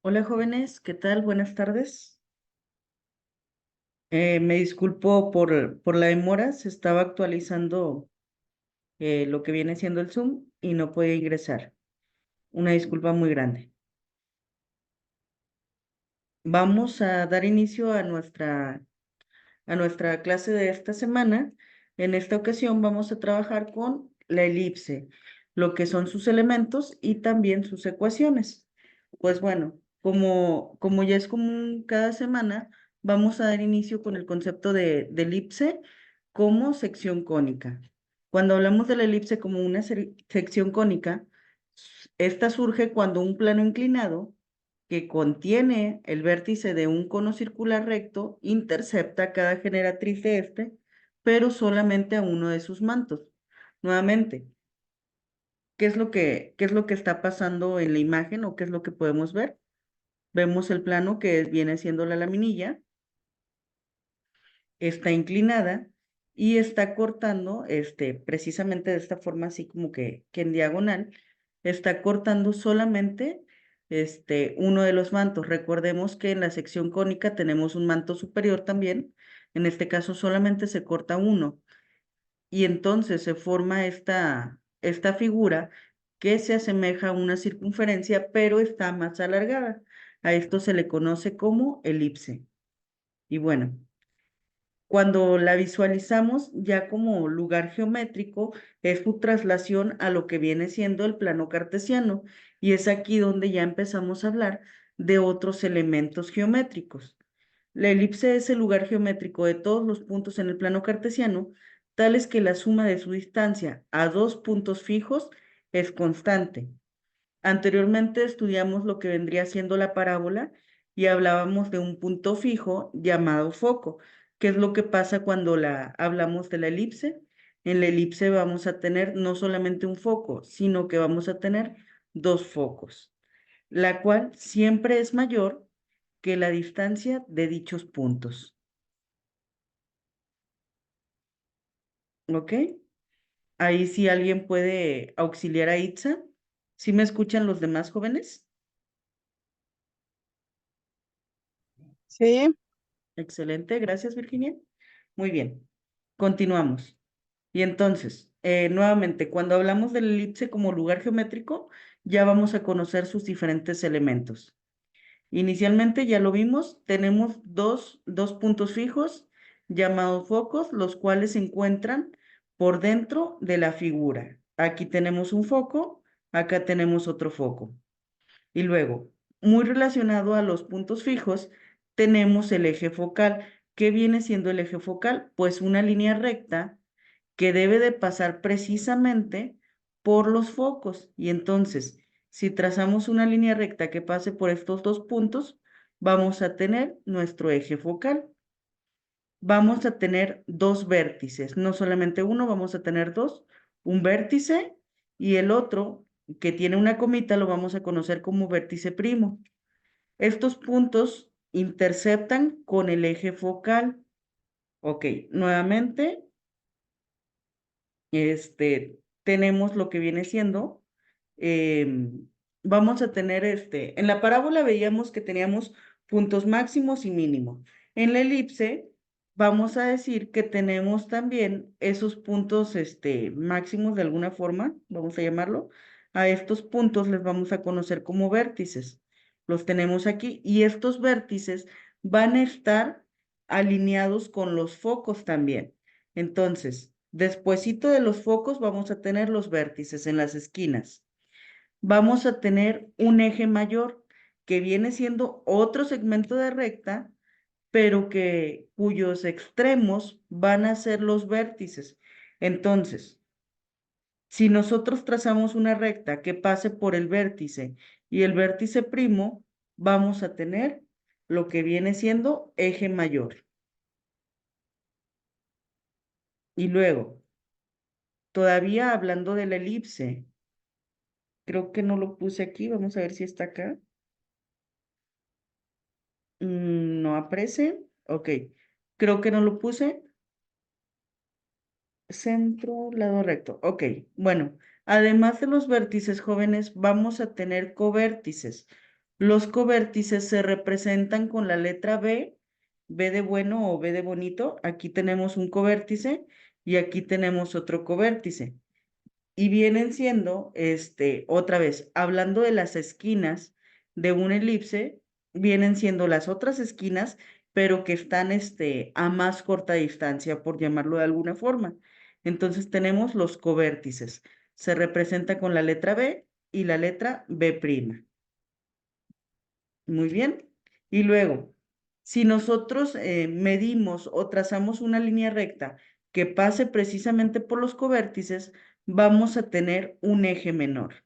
Hola jóvenes, ¿qué tal? Buenas tardes. Me disculpo por la demora, se estaba actualizando lo que viene siendo el Zoom y no podía ingresar. Una disculpa muy grande. Vamos a dar inicio a nuestra clase de esta semana. En esta ocasión vamos a trabajar con la elipse, lo que son sus elementos y también sus ecuaciones. Pues bueno, como ya es común cada semana, vamos a dar inicio con el concepto de elipse como sección cónica. Cuando hablamos de la elipse como una sección cónica, esta surge cuando un plano inclinado que contiene el vértice de un cono circular recto intercepta cada generatriz de este, pero solamente a uno de sus mantos. Nuevamente, ¿qué es lo que está pasando en la imagen o qué es lo que podemos ver? Vemos el plano que viene siendo la laminilla, está inclinada y está cortando, precisamente de esta forma, así como que en diagonal, está cortando solamente uno de los mantos. Recordemos que en la sección cónica tenemos un manto superior también, en este caso solamente se corta uno y entonces se forma esta figura que se asemeja a una circunferencia, pero está más alargada. A esto se le conoce como elipse. Y bueno, cuando la visualizamos ya como lugar geométrico, es su traslación a lo que viene siendo el plano cartesiano. Y es aquí donde ya empezamos a hablar de otros elementos geométricos. La elipse es el lugar geométrico de todos los puntos en el plano cartesiano, tales que la suma de su distancia a dos puntos fijos es constante. Anteriormente estudiamos lo que vendría siendo la parábola y hablábamos de un punto fijo llamado foco. ¿Qué es lo que pasa cuando hablamos de la elipse? En la elipse vamos a tener no solamente un foco, sino que vamos a tener dos focos, la cual siempre es mayor que la distancia de dichos puntos. ¿Ok? Ahí sí alguien puede auxiliar a Itza. ¿Sí me escuchan los demás jóvenes? Sí, Excelente, gracias Virginia. Muy bien, continuamos. Y entonces, nuevamente, cuando hablamos de la elipse como lugar geométrico, ya vamos a conocer sus diferentes elementos. Inicialmente, ya lo vimos, tenemos dos puntos fijos llamados focos, los cuales se encuentran por dentro de la figura. Aquí tenemos un foco, acá tenemos otro foco. Y luego, muy relacionado a los puntos fijos, tenemos el eje focal. ¿Qué viene siendo el eje focal? Pues una línea recta que debe de pasar precisamente por los focos. Y entonces, si trazamos una línea recta que pase por estos dos puntos, vamos a tener nuestro eje focal. Vamos a tener dos vértices, no solamente uno, vamos a tener dos, un vértice y el otro que tiene una comita lo vamos a conocer como vértice primo. Estos puntos interceptan con el eje focal. Ok, nuevamente, tenemos lo que viene siendo, vamos a tener en la parábola veíamos que teníamos puntos máximos y mínimos. En la elipse vamos a decir que tenemos también esos puntos, máximos de alguna forma, vamos a llamarlo. A estos puntos les vamos a conocer como vértices. Los tenemos aquí y estos vértices van a estar alineados con los focos también. Entonces, despuesito de los focos vamos a tener los vértices en las esquinas. Vamos a tener un eje mayor que viene siendo otro segmento de recta, pero cuyos extremos van a ser los vértices. Entonces, si nosotros trazamos una recta que pase por el vértice y el vértice primo, vamos a tener lo que viene siendo eje mayor. Y luego, todavía hablando de la elipse, creo que no lo puse aquí, vamos a ver si está acá. No aparece, ok. Creo que no lo puse. Centro, lado recto, ok. Bueno, además de los vértices jóvenes, vamos a tener covértices. Los covértices se representan con la letra B, B de bueno o B de bonito. Aquí tenemos un covértice y aquí tenemos otro covértice. Y vienen siendo, otra vez, hablando de las esquinas de una elipse, vienen siendo las otras esquinas, pero que están, a más corta distancia, por llamarlo de alguna forma. Entonces tenemos los covértices. Se representa con la letra B y la letra B'. Muy bien. Y luego, si nosotros medimos o trazamos una línea recta que pase precisamente por los covértices, vamos a tener un eje menor.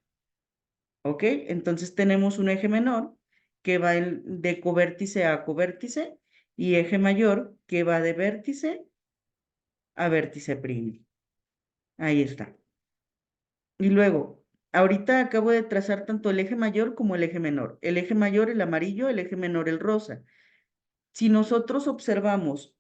¿Ok? Entonces tenemos un eje menor que va de covértice a covértice y eje mayor que va de vértice a vértice primo. Ahí está. Y luego, ahorita acabo de trazar tanto el eje mayor como el eje menor. El eje mayor, el amarillo, el eje menor, el rosa. Si nosotros observamos,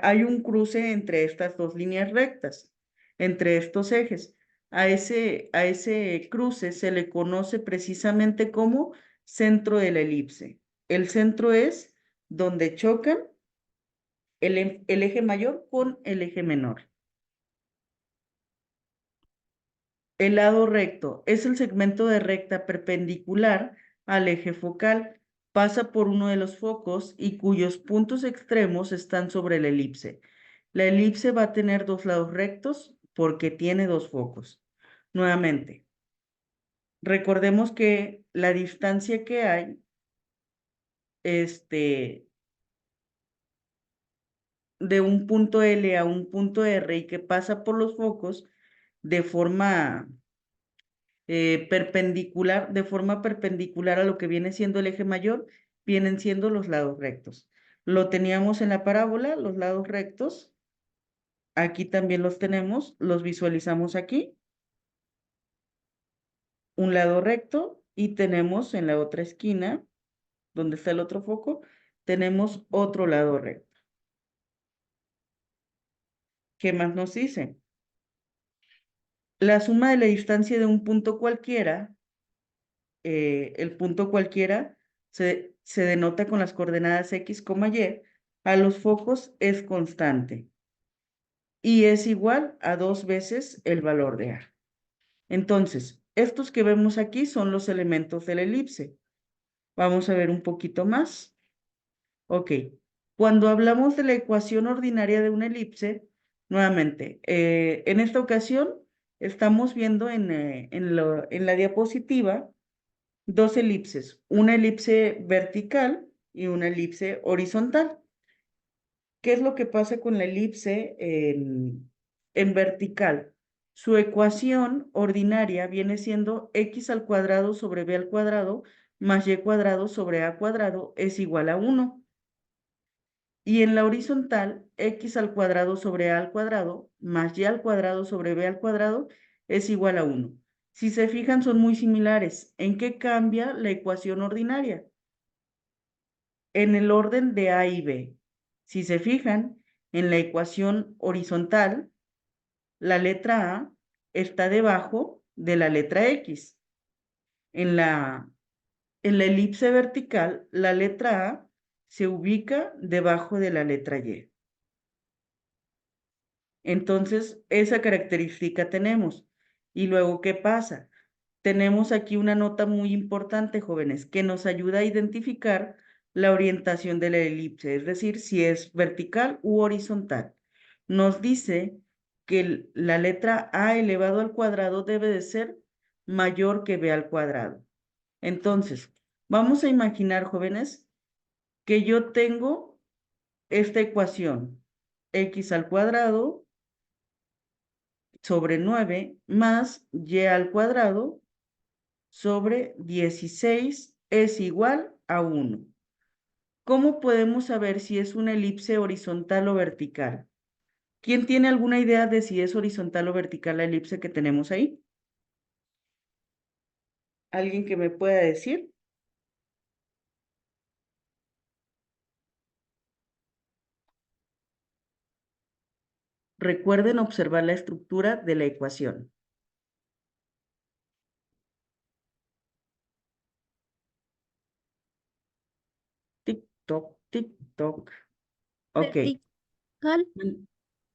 hay un cruce entre estas dos líneas rectas, entre estos ejes. A ese cruce se le conoce precisamente como centro de la elipse. El centro es donde chocan el eje mayor con el eje menor. El lado recto es el segmento de recta perpendicular al eje focal, pasa por uno de los focos y cuyos puntos extremos están sobre la elipse. La elipse va a tener dos lados rectos porque tiene dos focos. Nuevamente, recordemos que la distancia que hay, este, de un punto L a un punto R y que pasa por los focos de forma de forma perpendicular a lo que viene siendo el eje mayor, vienen siendo los lados rectos. Lo teníamos en la parábola, los lados rectos. Aquí también los tenemos, los visualizamos aquí. Un lado recto y tenemos en la otra esquina, donde está el otro foco, tenemos otro lado recto. ¿Qué más nos dice? La suma de la distancia de un punto cualquiera, el punto cualquiera se denota con las coordenadas X, Y, a los focos es constante y es igual a 2 veces el valor de A. Entonces, estos que vemos aquí son los elementos de la elipse. Vamos a ver un poquito más. Ok, cuando hablamos de la ecuación ordinaria de una elipse, nuevamente, en esta ocasión estamos viendo en la diapositiva dos elipses, una elipse vertical y una elipse horizontal. ¿Qué es lo que pasa con la elipse en vertical? Su ecuación ordinaria viene siendo x al cuadrado sobre b al cuadrado más y cuadrado sobre a cuadrado es igual a 1. Y en la horizontal, x al cuadrado sobre a al cuadrado más y al cuadrado sobre b al cuadrado es igual a 1. Si se fijan, son muy similares. ¿En qué cambia la ecuación ordinaria? En el orden de A y B. Si se fijan, en la ecuación horizontal, la letra A está debajo de la letra X. En la, en la elipse vertical, la letra A se ubica debajo de la letra Y. Entonces, esa característica tenemos. Y luego, ¿qué pasa? Tenemos aquí una nota muy importante, jóvenes, que nos ayuda a identificar la orientación de la elipse, es decir, si es vertical u horizontal. Nos dice que la letra A elevado al cuadrado debe de ser mayor que B al cuadrado. Entonces, vamos a imaginar, jóvenes, que yo tengo esta ecuación, x al cuadrado sobre 9 más y al cuadrado sobre 16 es igual a 1. ¿Cómo podemos saber si es una elipse horizontal o vertical? ¿Quién tiene alguna idea de si es horizontal o vertical la elipse que tenemos ahí? ¿Alguien que me pueda decir? Recuerden observar la estructura de la ecuación. toc, tic, toc. Ok, Vertical.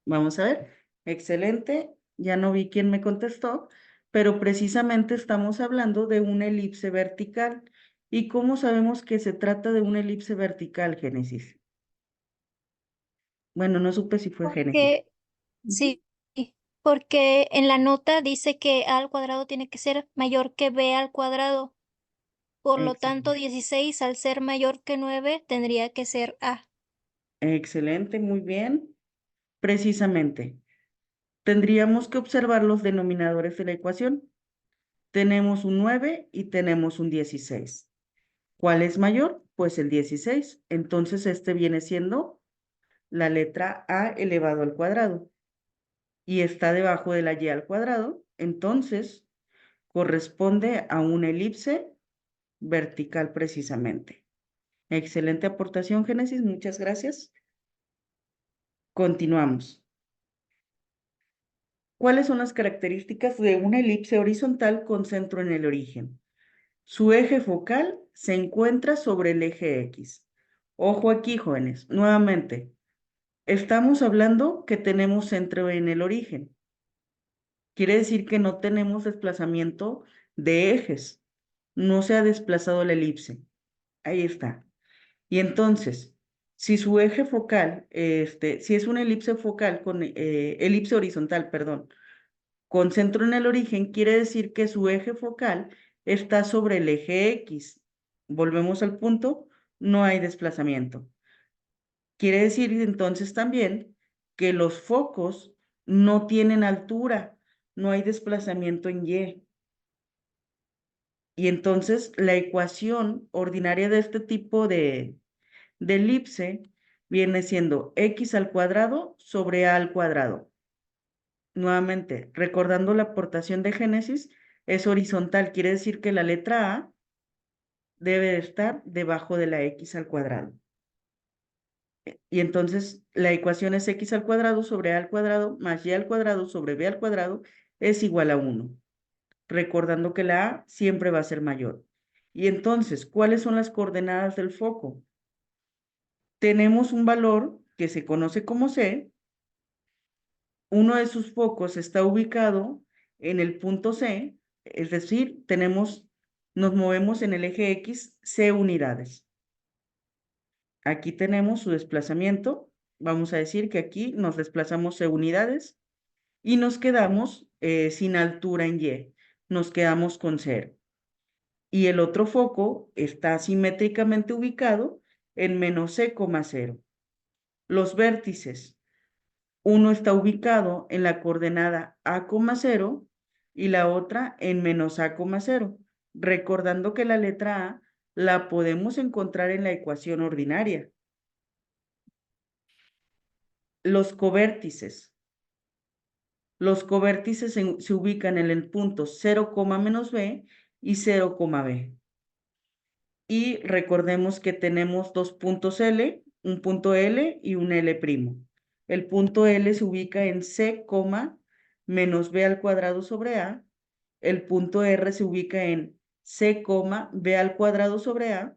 vamos a ver. Excelente. Ya no vi quién me contestó, pero precisamente estamos hablando de una elipse vertical. ¿Y cómo sabemos que se trata de una elipse vertical, Génesis? Bueno, no supe si fue Génesis. Porque, Ujú. sí, porque en la nota dice que a al cuadrado tiene que ser mayor que b al cuadrado. Por lo tanto, Excelente. 16 al ser mayor que 9 tendría que ser a. Excelente, muy bien. Precisamente, tendríamos que observar los denominadores de la ecuación. Tenemos un 9 y tenemos un 16. ¿Cuál es mayor? Pues el 16. Entonces, este viene siendo la letra a elevado al cuadrado y está debajo de la y al cuadrado. Entonces, corresponde a una elipse vertical precisamente. Excelente aportación, Génesis. Muchas gracias. Continuamos. ¿Cuáles son las características de una elipse horizontal con centro en el origen? Su eje focal se encuentra sobre el eje X. Ojo aquí, jóvenes. Nuevamente, estamos hablando que tenemos centro en el origen. Quiere decir que no tenemos desplazamiento de ejes. No se ha desplazado la elipse. Ahí está. Y entonces, si su eje focal, si es una elipse focal con elipse horizontal, perdón, con centro en el origen, quiere decir que su eje focal está sobre el eje X. Volvemos al punto, no hay desplazamiento. Quiere decir entonces también que los focos no tienen altura, no hay desplazamiento en Y. Y entonces la ecuación ordinaria de este tipo de elipse viene siendo x al cuadrado sobre a al cuadrado. Nuevamente, recordando la aportación de Génesis, es horizontal, quiere decir que la letra A debe de estar debajo de la x al cuadrado. Y entonces la ecuación es x al cuadrado sobre a al cuadrado más y al cuadrado sobre b al cuadrado es igual a 1. Recordando que la A siempre va a ser mayor. Y entonces, ¿cuáles son las coordenadas del foco? Tenemos un valor que se conoce como C. Uno de sus focos está ubicado en el punto C, es decir, nos movemos en el eje X C unidades. Aquí tenemos su desplazamiento. Vamos a decir que aquí nos desplazamos C unidades y nos quedamos sin altura en Y. Nos quedamos con 0. Y el otro foco está simétricamente ubicado en menos C, 0. Los vértices, uno está ubicado en la coordenada A, 0 y la otra en menos A, 0. Recordando que la letra A la podemos encontrar en la ecuación ordinaria. Los covértices. Los covértices se ubican en el punto 0, menos B y 0, B. Y recordemos que tenemos dos puntos L, un punto L y un L'. El punto L se ubica en C, menos B al cuadrado sobre A. El punto R se ubica en C, B al cuadrado sobre A.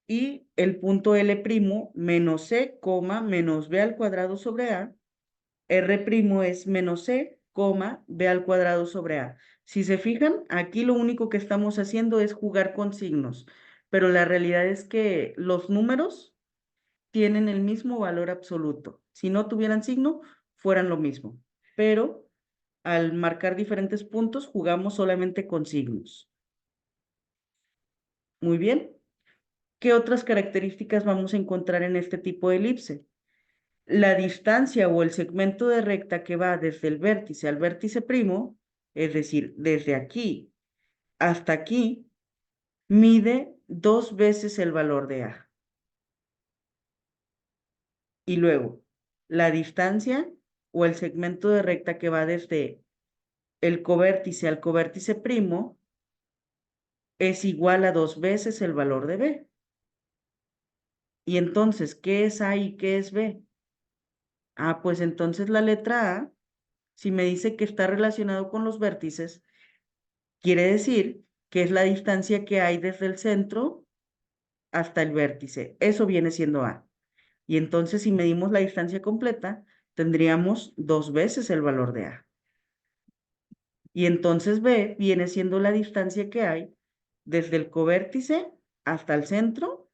Y el punto L' menos C, menos B al cuadrado sobre A. R' es menos C, B al cuadrado sobre A. Si se fijan, aquí lo único que estamos haciendo es jugar con signos, pero la realidad es que los números tienen el mismo valor absoluto. Si no tuvieran signo, fueran lo mismo. Pero al marcar diferentes puntos, jugamos solamente con signos. Muy bien. ¿Qué otras características vamos a encontrar en este tipo de elipse? La distancia o el segmento de recta que va desde el vértice al vértice primo, es decir, desde aquí hasta aquí, mide 2 veces el valor de A. Y luego, la distancia o el segmento de recta que va desde el covértice al covértice primo es igual a 2 veces el valor de B. Y entonces, ¿qué es A y qué es B? Ah, pues entonces la letra A, si me dice que está relacionado con los vértices, quiere decir que es la distancia que hay desde el centro hasta el vértice. Eso viene siendo A. Y entonces si medimos la distancia completa, tendríamos 2 veces el valor de A. Y entonces B viene siendo la distancia que hay desde el covértice hasta el centro,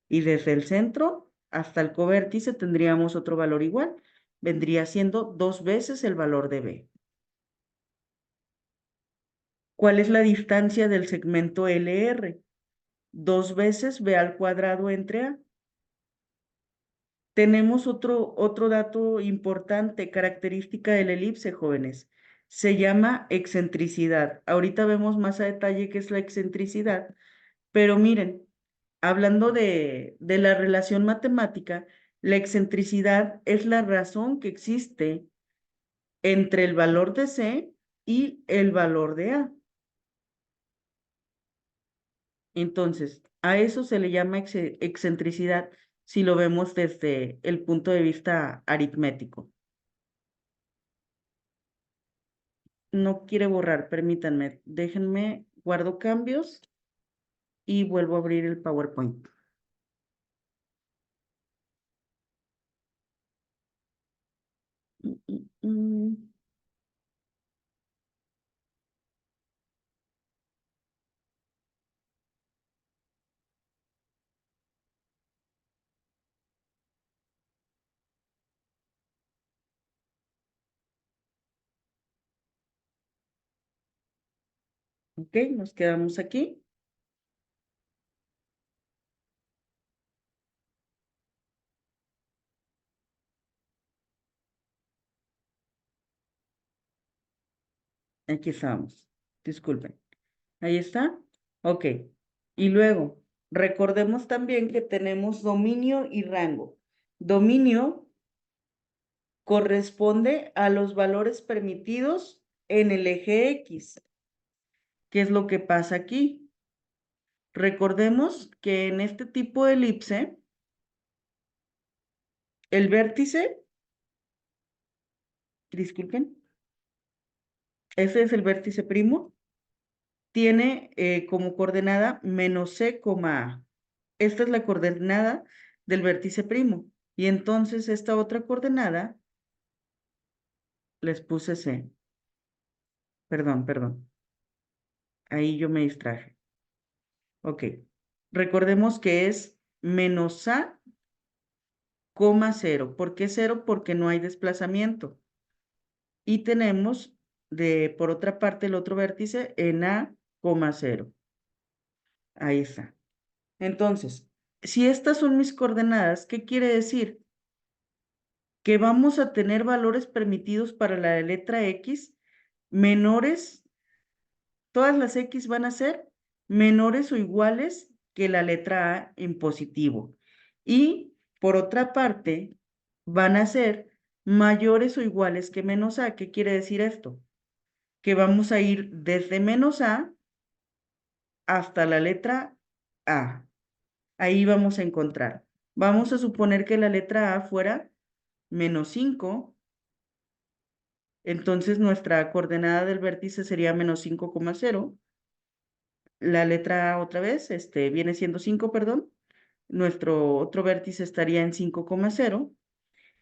y desde el centro hasta el covértice tendríamos otro valor igual. Vendría siendo 2 veces el valor de B. ¿Cuál es la distancia del segmento LR? 2 veces B al cuadrado entre A. Tenemos otro dato importante, característica de la elipse, jóvenes. Se llama excentricidad. Ahorita vemos más a detalle qué es la excentricidad, pero miren, hablando de la relación matemática, la excentricidad es la razón que existe entre el valor de C y el valor de A. Entonces, a eso se le llama excentricidad si lo vemos desde el punto de vista aritmético. No quiere borrar, permítanme, déjenme, guardo cambios y vuelvo a abrir el PowerPoint. Mm, mm, mm. Ok, nos quedamos aquí. Aquí estamos. Disculpen. Ahí está. Ok. Y luego, recordemos también que tenemos dominio y rango. Dominio corresponde a los valores permitidos en el eje X. ¿Qué es lo que pasa aquí? Recordemos que en este tipo de elipse, el vértice, disculpen, ese es el vértice primo, tiene como coordenada menos C, A. Esta es la coordenada del vértice primo. Y entonces esta otra coordenada les puse C. Perdón. Ahí yo me distraje. Ok. Recordemos que es menos A, 0. ¿Por qué 0? Porque no hay desplazamiento. Y tenemos por otra parte el otro vértice en A, 0. Ahí está. Entonces, si estas son mis coordenadas, ¿qué quiere decir? Que vamos a tener valores permitidos para la letra X menores, todas las X van a ser menores o iguales que la letra A en positivo. Y por otra parte, van a ser mayores o iguales que menos A. ¿Qué quiere decir esto? Que vamos a ir desde menos A hasta la letra A. Ahí vamos a encontrar. Vamos a suponer que la letra A fuera menos 5. Entonces nuestra coordenada del vértice sería menos 5,0. La letra A otra vez, viene siendo 5, perdón. Nuestro otro vértice estaría en 5,0.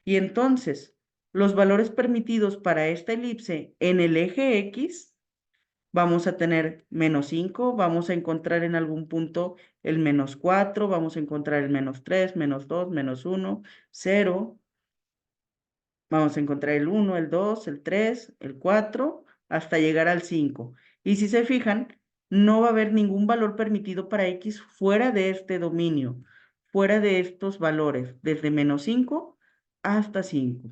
Y entonces, los valores permitidos para esta elipse en el eje X, vamos a tener menos 5, vamos a encontrar en algún punto el menos 4, vamos a encontrar el menos 3, menos 2, menos 1, 0. Vamos a encontrar el 1, el 2, el 3, el 4, hasta llegar al 5. Y si se fijan, no va a haber ningún valor permitido para X fuera de este dominio, fuera de estos valores, desde menos 5 hasta 5.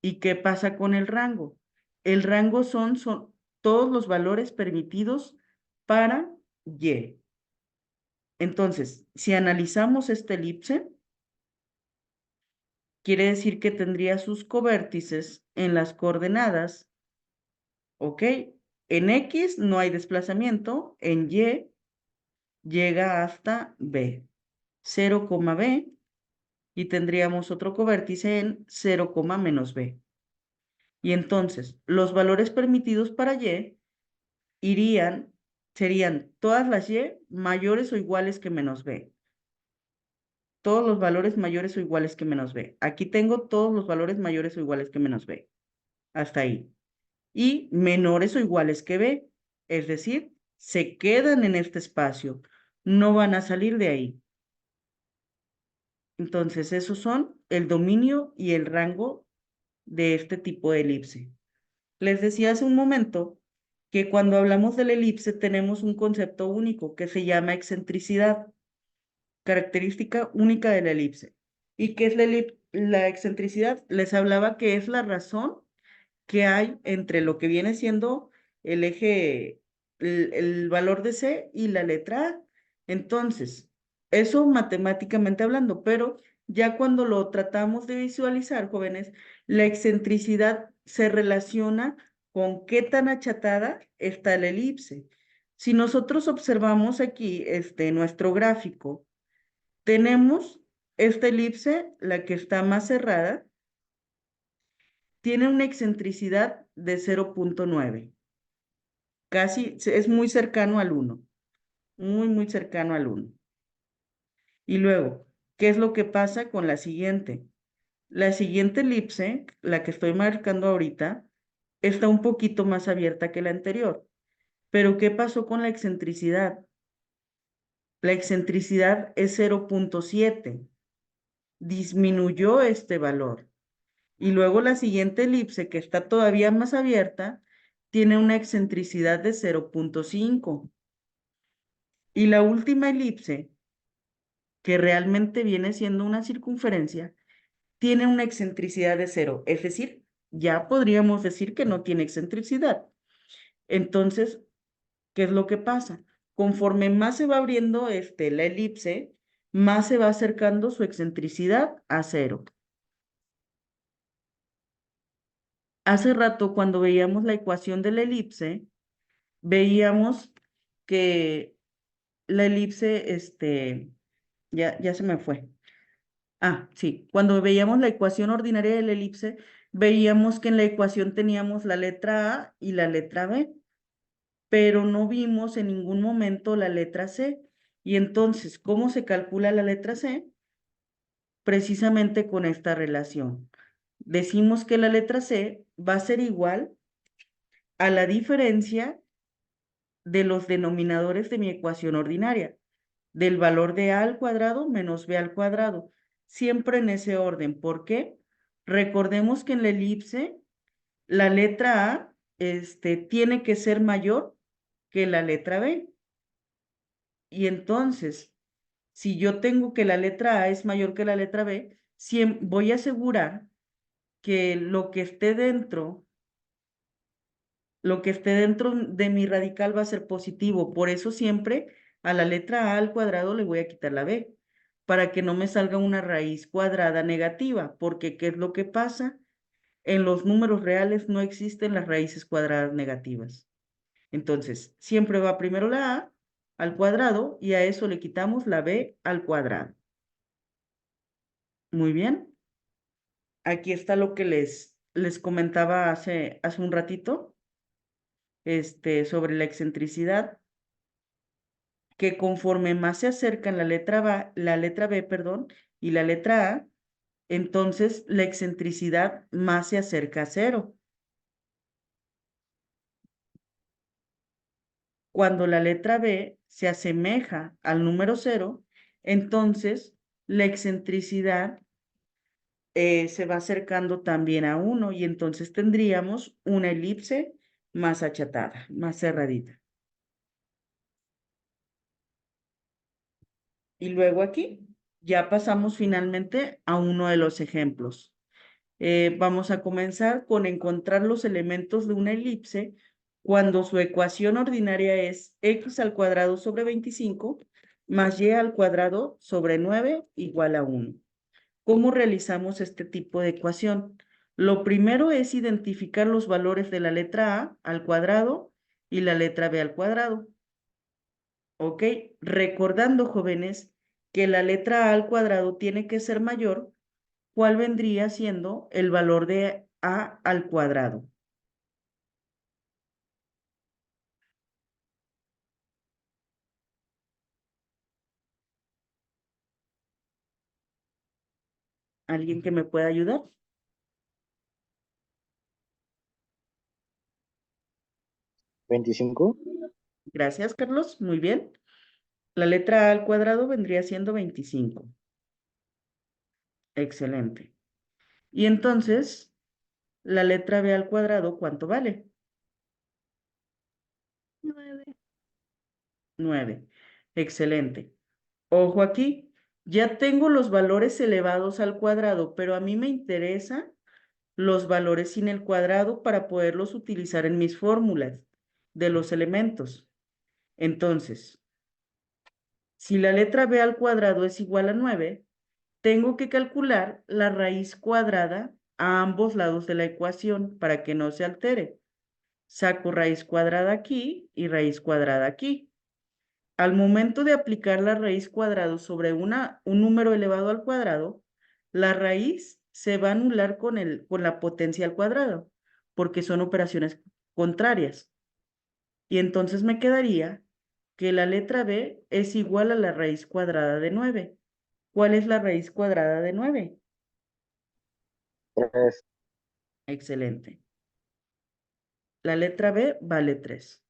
¿Y qué pasa con el rango? El rango son todos los valores permitidos para Y. Entonces, si analizamos esta elipse, quiere decir que tendría sus covértices en las coordenadas, ¿ok? En X no hay desplazamiento, en Y llega hasta B, 0, B, y tendríamos otro covértice en 0, menos B. Y entonces, los valores permitidos para Y irían serían todas las y mayores o iguales que menos b. Todos los valores mayores o iguales que menos b. Aquí tengo todos los valores mayores o iguales que menos b. Hasta ahí. Y menores o iguales que b. Es decir, se quedan en este espacio. No van a salir de ahí. Entonces, esos son el dominio y el rango de este tipo de elipse. Les decía hace un momento que cuando hablamos de la elipse tenemos un concepto único que se llama excentricidad, característica única de la elipse. ¿Y qué es la excentricidad? Les hablaba que es la razón que hay entre lo que viene siendo el eje, el valor de C y la letra A. Entonces, eso matemáticamente hablando, pero ya cuando lo tratamos de visualizar, jóvenes, la excentricidad se relaciona con qué tan achatada está la elipse. Si nosotros observamos aquí nuestro gráfico, tenemos esta elipse, la que está más cerrada, tiene una excentricidad de 0.9. Casi es muy cercano al 1. Muy, muy cercano al 1. Y luego, ¿qué es lo que pasa con la siguiente? La siguiente elipse, la que estoy marcando ahorita, está un poquito más abierta que la anterior. Pero ¿qué pasó con la excentricidad? La excentricidad es 0.7. Disminuyó este valor. Y luego la siguiente elipse, que está todavía más abierta, tiene una excentricidad de 0.5. Y la última elipse, que realmente viene siendo una circunferencia, tiene una excentricidad de 0. Es decir, ya podríamos decir que no tiene excentricidad. Entonces, ¿qué es lo que pasa? Conforme más se va abriendo la elipse, más se va acercando su excentricidad a 0. Hace rato, cuando veíamos la ecuación de la elipse, veíamos que la elipse, ya se me fue. Ah, sí, cuando veíamos la ecuación ordinaria de la elipse, veíamos que en la ecuación teníamos la letra A y la letra B, pero no vimos en ningún momento la letra C. Y entonces, ¿cómo se calcula la letra C? Precisamente con esta relación. Decimos que la letra C va a ser igual a la diferencia de los denominadores de mi ecuación ordinaria, del valor de a al cuadrado menos b al cuadrado, siempre en ese orden. ¿Por qué? Recordemos que en la elipse la letra A tiene que ser mayor que la letra B. Y entonces, si yo tengo que la letra A es mayor que la letra B, voy a asegurar que lo que esté dentro de mi radical va a ser positivo. Por eso siempre a la letra A al cuadrado le voy a quitar la B, para que no me salga una raíz cuadrada negativa, porque ¿qué es lo que pasa? En los números reales no existen las raíces cuadradas negativas. Entonces, siempre va primero la A al cuadrado y a eso le quitamos la B al cuadrado. Muy bien. Aquí está lo que les comentaba hace un ratito, sobre la excentricidad, que conforme más se acercan la letra B, perdón, y la letra A, entonces la excentricidad más se acerca a 0. Cuando la letra B se asemeja al número 0, entonces la excentricidad se va acercando también a 1 y entonces tendríamos una elipse más achatada, más cerradita. Y luego aquí ya pasamos finalmente a uno de los ejemplos. Vamos a comenzar con encontrar los elementos de una elipse cuando su ecuación ordinaria es x al cuadrado sobre 25 más y al cuadrado sobre 9 igual a 1. ¿Cómo realizamos este tipo de ecuación? Lo primero es identificar los valores de la letra A al cuadrado y la letra B al cuadrado. ¿Ok? Recordando, jóvenes, que la letra A al cuadrado tiene que ser mayor. ¿Cuál vendría siendo el valor de A al cuadrado? ¿Alguien que me pueda ayudar? ¿25? Gracias, Carlos. Muy bien. La letra A al cuadrado vendría siendo 25. Excelente. Y entonces, la letra B al cuadrado, ¿cuánto vale? 9. 9. Excelente. Ojo aquí, ya tengo los valores elevados al cuadrado, pero a mí me interesa los valores sin el cuadrado para poderlos utilizar en mis fórmulas de los elementos. Entonces, si la letra B al cuadrado es igual a 9, tengo que calcular la raíz cuadrada a ambos lados de la ecuación para que no se altere. Saco raíz cuadrada aquí y raíz cuadrada aquí. Al momento de aplicar la raíz cuadrada sobre un número elevado al cuadrado, la raíz se va a anular con la potencia al cuadrado, porque son operaciones contrarias. Y entonces me quedaría que la letra B es igual a la raíz cuadrada de 9. ¿Cuál es la raíz cuadrada de 9? 3. Excelente. La letra B vale 3.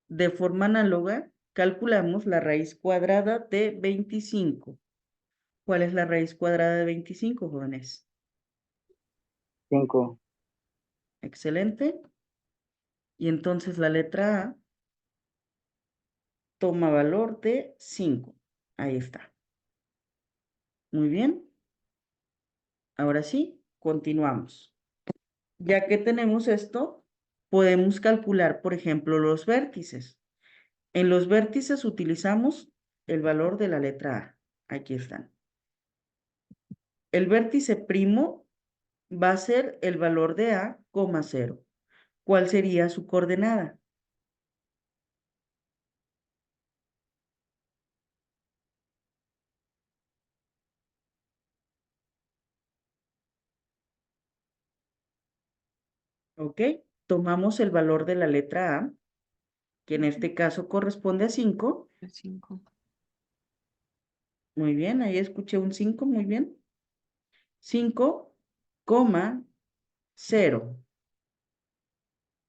De forma análoga, calculamos la raíz cuadrada de 25. ¿Cuál es la raíz cuadrada de 25, jóvenes? 5. Excelente. Y entonces la letra A toma valor de 5. Ahí está. Muy bien. Ahora sí, continuamos. Ya que tenemos esto, podemos calcular, por ejemplo, los vértices. En los vértices utilizamos el valor de la letra A. Aquí están. El vértice primo va a ser el valor de A, 0. ¿Cuál sería su coordenada? ¿Ok? Tomamos el valor de la letra A, que en este caso corresponde a 5. 5. Muy bien, ahí escuché un 5, muy bien. 5,0.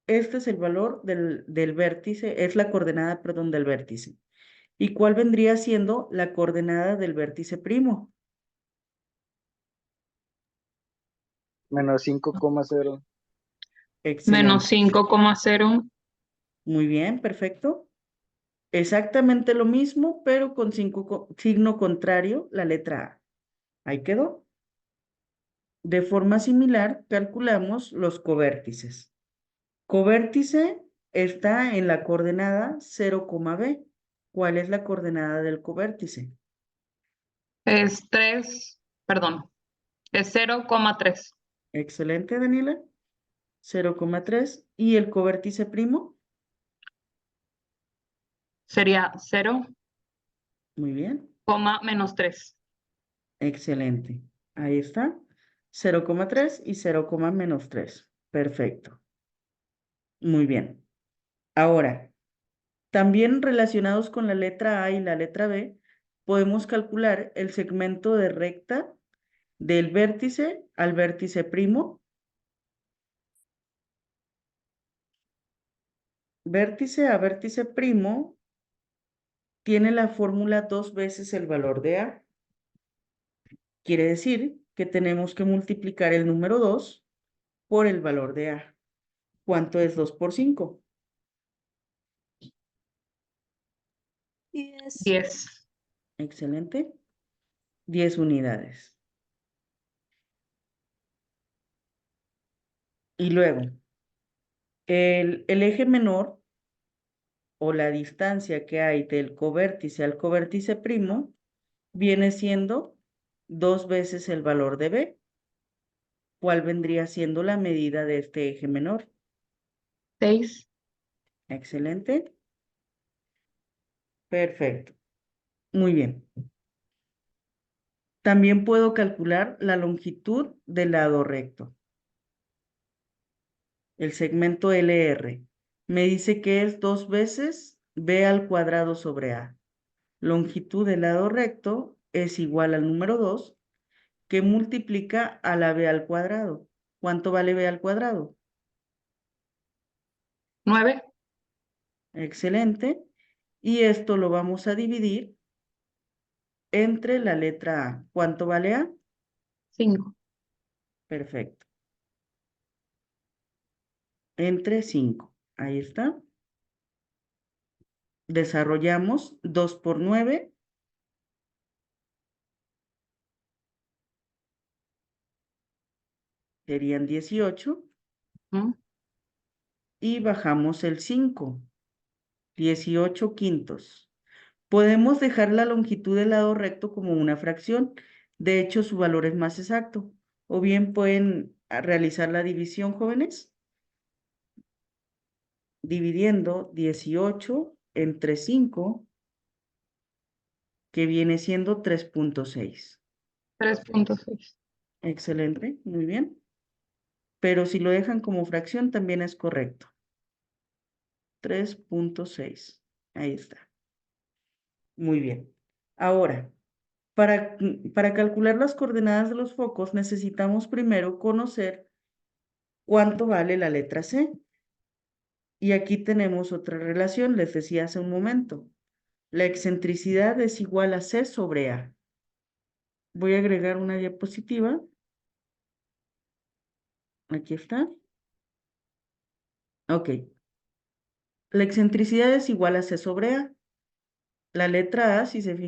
Este es el valor del vértice, es la coordenada, perdón, del vértice. ¿Y cuál vendría siendo la coordenada del vértice primo? Menos 5,0. Menos Excelente. 5,0. Muy bien, perfecto. Exactamente lo mismo, pero con signo contrario, la letra A. Ahí quedó. De forma similar, calculamos los covértices. Covértice está en la coordenada 0,b. ¿Cuál es la coordenada del covértice? Es 3, perdón, es 0,3. Excelente, Daniela. 0,3. ¿Y el covértice primo? Sería 0, Muy bien. menos 3. Excelente. Ahí está. 0,3 y 0,-3. Perfecto. Muy bien. Ahora, también relacionados con la letra A y la letra B, podemos calcular el segmento de recta del vértice al vértice primo. Vértice a vértice primo tiene la fórmula 2 veces el valor de A. Quiere decir que tenemos que multiplicar el número 2 por el valor de A. ¿Cuánto es 2 por 5? 10. 10. Excelente. 10 unidades. Y luego, el eje menor o la distancia que hay del covértice al covértice primo viene siendo 2 veces el valor de B. ¿Cuál vendría siendo la medida de este eje menor? 6. Excelente. Perfecto. Muy bien. También puedo calcular la longitud del lado recto. El segmento LR. Me dice que es 2 veces B al cuadrado sobre A. Longitud del lado recto es igual al número 2 que multiplica a la b al cuadrado. ¿Cuánto vale b al cuadrado? 9. Excelente. Y esto lo vamos a dividir entre la letra A. ¿Cuánto vale A? 5. Perfecto. Entre 5. Ahí está. Desarrollamos 2 por 9. Serían 18. Y bajamos el 5. 18 quintos. Podemos dejar la longitud del lado recto como una fracción. De hecho, su valor es más exacto. O bien pueden realizar la división, jóvenes, dividiendo 18 entre 5, que viene siendo 3.6. 3.6. Excelente, muy bien. Pero si lo dejan como fracción, también es correcto. 3.6. Ahí está. Muy bien. Ahora, para calcular las coordenadas de los focos, necesitamos primero conocer cuánto vale la letra C. Y aquí tenemos otra relación, les decía hace un momento. La excentricidad es igual a C sobre A. Voy a agregar una diapositiva. Aquí está. Ok. La excentricidad es igual a C sobre A. La letra A, si se fijan,